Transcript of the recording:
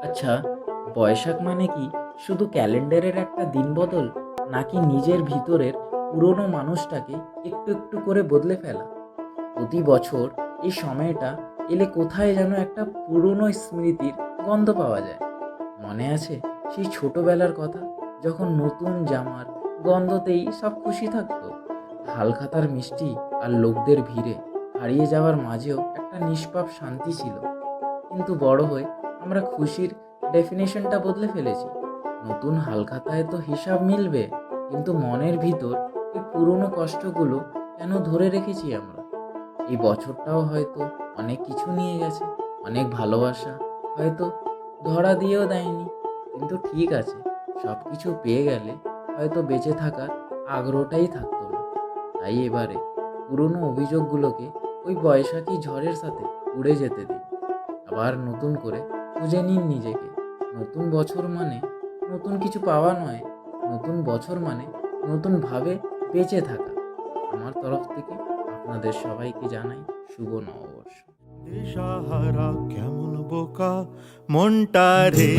আচ্ছা, বৈশাখ মানে কি শুধু ক্যালেন্ডারের একটা দিন বদল, নাকি নিজের ভিতরের পুরনো মানুষটাকে একটু একটু করে বদলে ফেলা? প্রতি বছর এই সময়টা এলে কোথায় যেন একটা পুরনো স্মৃতির গন্ধ পাওয়া যায়। মনে আছে সেই ছোটবেলার কথা, যখন নতুন জামার গন্ধতেই সব খুশি থাকতো? হালখাতার মিষ্টি আর লোকদের ভিড়ে হারিয়ে যাওয়ার মাঝেও একটা নিষ্পাপ শান্তি ছিল। কিন্তু বড় হয়ে আমরা খুশির ডেফিনেশনটা বদলে ফেলেছি। নতুন হালখাতায় তো হিসাব মিলবে, কিন্তু মনের ভিতর এই পুরনো কষ্টগুলো কেন ধরে রেখেছি আমরা? এই বছরটাও হয়তো অনেক কিছু নিয়ে গেছে, অনেক ভালোবাসা হয়তো ধরা দিয়েও দেয়নি। কিন্তু ঠিক আছে, সব কিছু পেয়ে গেলে হয়তো বেঁচে থাকার আগ্রহটাই থাকতো না। তাই এবারে পুরনো অভিযোগগুলোকে ওই বৈশাখী ঝড়ের সাথে উড়ে যেতে দিন। আবার নতুন করে খুঁজে নিন নিজেকে। নতুন বছর মানে নতুন কিছু পাওয়া নয়, নতুন বছর মানে নতুনভাবে বেঁচে থাকা। আমার তরফ থেকে আপনাদের সবাইকে জানাই শুভ নববর্ষ। দিশাহারা কেমন বোকা মনটা রে।